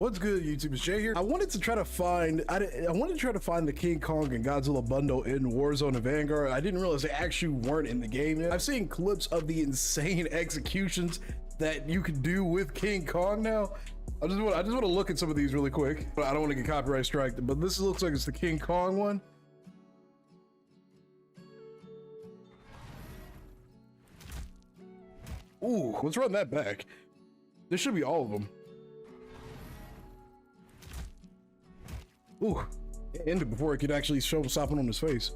What's good, YouTube? It's Jay here. I wanted to try to find the King Kong and Godzilla bundle in Warzone and Vanguard. I didn't realize they actually weren't in the game yet. I've seen clips of the insane executions that you can do with King Kong now. I just want to look at some of these really quick. But I don't want to get copyright striked. But this looks like it's the King Kong one. Ooh, let's run that back. This should be all of them. Ooh, it ended before it could actually show something on his face.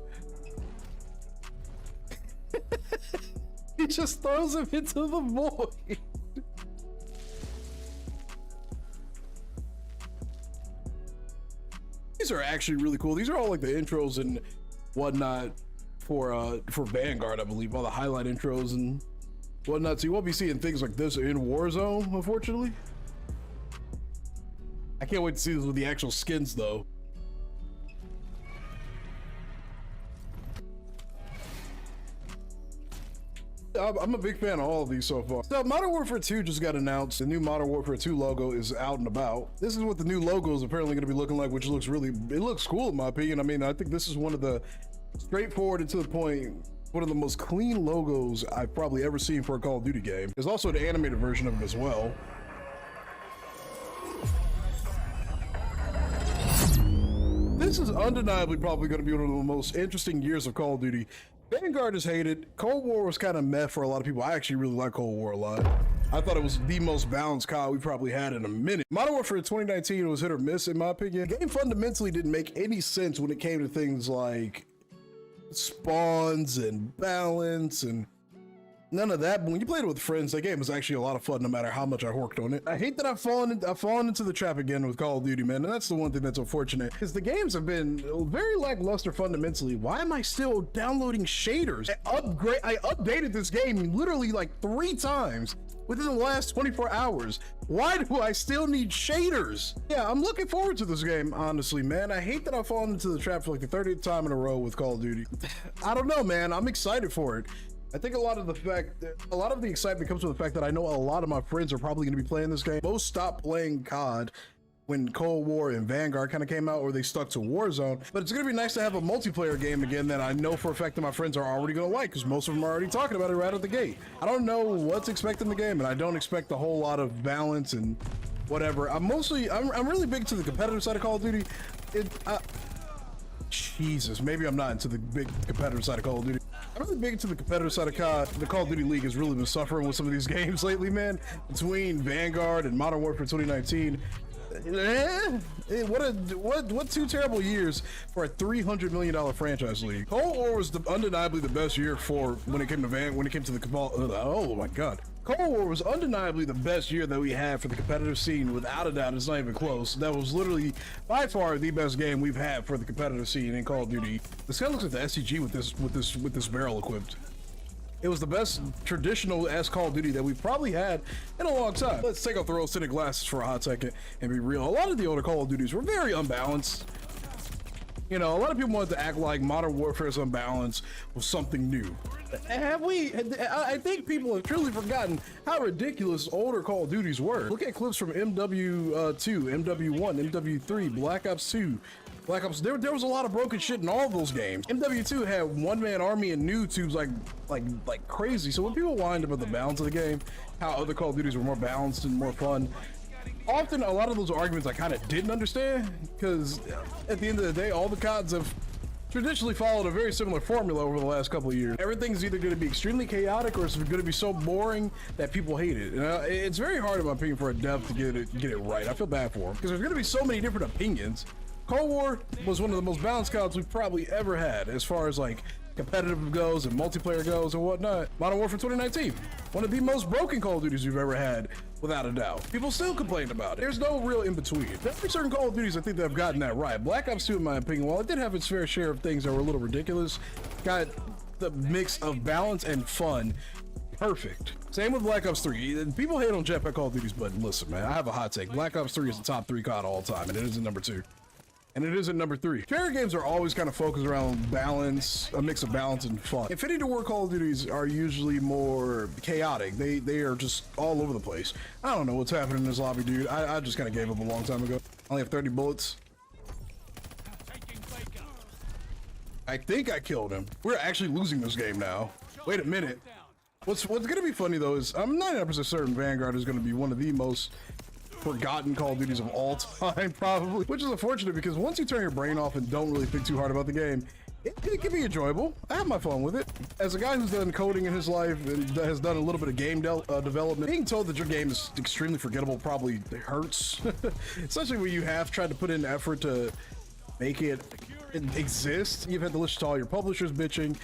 He just throws him into the void. These are actually really cool. These are all like the intros and whatnot for Vanguard, I believe. All the highlight intros and whatnot. So you won't be seeing things like this in Warzone, unfortunately. I can't wait to see this with the actual skins, though. I'm a big fan of all of these so far. So Modern Warfare 2 just got announced. The new Modern Warfare 2 logo is out and about. This is what the new logo is apparently going to be looking like, which looks it looks cool in my opinion. I mean, I think this is one of the straightforward and to the point, one of the most clean logos I've probably ever seen for a Call of Duty game. There's also the animated version of it as well. This is undeniably probably going to be one of the most interesting years of Call of Duty. Vanguard is hated. Cold War was kind of meh for a lot of people. I actually really like Cold War a lot. I thought it was the most balanced COD we probably had in a minute. Modern Warfare 2019 was hit or miss in my opinion. The game fundamentally didn't make any sense when it came to things like spawns and balance and none of that. But when you played it with friends, that game was actually a lot of fun no matter how much I worked on it. I hate that I've fallen into the trap again with Call of Duty, man, and that's the one thing that's unfortunate because the games have been very lackluster fundamentally. Why am I still downloading shaders? I updated this game literally like 3 times within the last 24 hours. Why do I still need shaders? Yeah, I'm looking forward to this game, honestly, man. I hate that I've fallen into the trap for like the 30th time in a row with Call of Duty. I don't know, man. I'm excited for it. I think a lot of the excitement comes from the fact that I know a lot of my friends are probably going to be playing this game. Most stopped playing COD when Cold War and Vanguard kind of came out, or they stuck to Warzone. But it's going to be nice to have a multiplayer game again that I know for a fact that my friends are already going to like, because most of them are already talking about it right out the gate. I don't know what's expected in the game, and I don't expect a whole lot of balance and whatever. I'm really big to the competitive side of Call of Duty. Jesus, maybe I'm not into the big competitive side of Call of Duty. I'm really big into the competitive side of COD. The Call of Duty League has really been suffering with some of these games lately, man. Between Vanguard and Modern Warfare 2019, what 2 terrible years for a $300 million franchise league. Cold War was undeniably the best year for when it came to the Cabal. Oh my God. Cold War was undeniably the best year that we had for the competitive scene, without a doubt. It's not even close. That was literally by far the best game we've had for the competitive scene in Call of Duty. This guy looks like the SCG with this barrel equipped. It was the best traditional ass Call of Duty that we've probably had in a long time. Let's take off the rose tinted glasses for a hot second and be real. A lot of the older Call of Duties were very unbalanced. You know, a lot of people wanted to act like Modern Warfare's unbalance was something new. I think people have truly forgotten how ridiculous older Call of Duties were. Look at clips from MW2, MW1, MW3, Black Ops 2, Black Ops. There was a lot of broken shit in all of those games. MW2 had one-man army and noob tubes like crazy. So when people whined about the balance of the game, how other Call of Duties were more balanced and more fun, often a lot of those arguments I kind of didn't understand, because at the end of the day, all the CODs have traditionally followed a very similar formula over the last couple of years. Everything's either going to be extremely chaotic or it's going to be so boring that people hate it. And it's very hard, in my opinion, for a dev to get it right. I feel bad for them because there's going to be so many different opinions. Cold War was one of the most balanced CODs we've probably ever had as far as like competitive goes and multiplayer goes and whatnot. Modern Warfare 2019, one of the most broken Call of Duties we've ever had, without a doubt. People still complain about it. There's no real in between. There are certain Call of Duties I think that have gotten that right. Black Ops 2, in my opinion, while it did have its fair share of things that were a little ridiculous, got the mix of balance and fun perfect. Same with Black Ops 3. People hate on Jetpack Call of Duties, but listen, man, I have a hot take. Black Ops 3 is the top 3 COD all time, and it is in number 2. and it isn't number 3. Fair games are always kind of focused around balance, a mix of balance and fun. Infinity Ward Call of Duties are usually more chaotic. They are just all over the place. I don't know what's happening in this lobby, dude. I just kind of gave up a long time ago. I only have 30 bullets. I think I killed him. We're actually losing this game now. Wait a minute. What's gonna be funny though is I'm 99% certain Vanguard is gonna be one of the most forgotten Call of Duties of all time, probably. Which is unfortunate because once you turn your brain off and don't really think too hard about the game, it can be enjoyable. I have my fun with it. As a guy who's done coding in his life and has done a little bit of game development, being told that your game is extremely forgettable probably hurts. Especially when you have tried to put in effort to make it exist. You've had to listen to all your publishers bitching,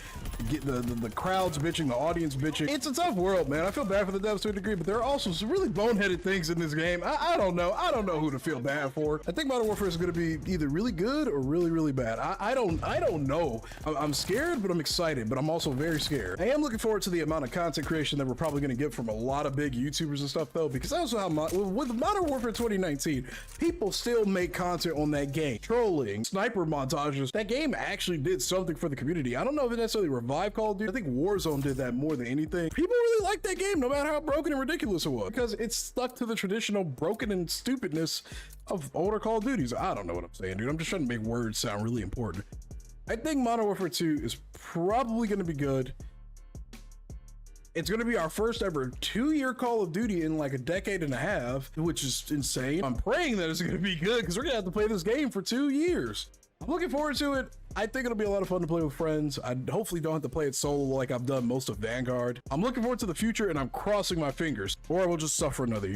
get the crowds bitching, the audience bitching. It's a tough world, man. I feel bad for the devs to a degree, but there are also some really boneheaded things in this game. I don't know. I don't know who to feel bad for. I think Modern Warfare is going to be either really good or really, really bad. I don't know. I'm scared, but I'm excited, but I'm also very scared. I am looking forward to the amount of content creation that we're probably going to get from a lot of big YouTubers and stuff, though, because that's how with Modern Warfare 2019, people still make content on that game. Trolling, sniper montages. That game actually did something for the community. I don't know if it necessarily revived Call of Duty. I think Warzone did that more than anything. People really liked that game, no matter how broken and ridiculous it was, because it stuck to the traditional broken and stupidness of older Call of Duties. I don't know what I'm saying, dude. I'm just trying to make words sound really important. I think Modern Warfare 2 is probably going to be good. It's going to be our first ever 2-year Call of Duty in like a decade and a half, which is insane. I'm praying that it's going to be good because we're going to have to play this game for 2 years. I'm looking forward to it. I think it'll be a lot of fun to play with friends. I hopefully don't have to play it solo like I've done most of Vanguard. I'm looking forward to the future and I'm crossing my fingers, or I will just suffer another year.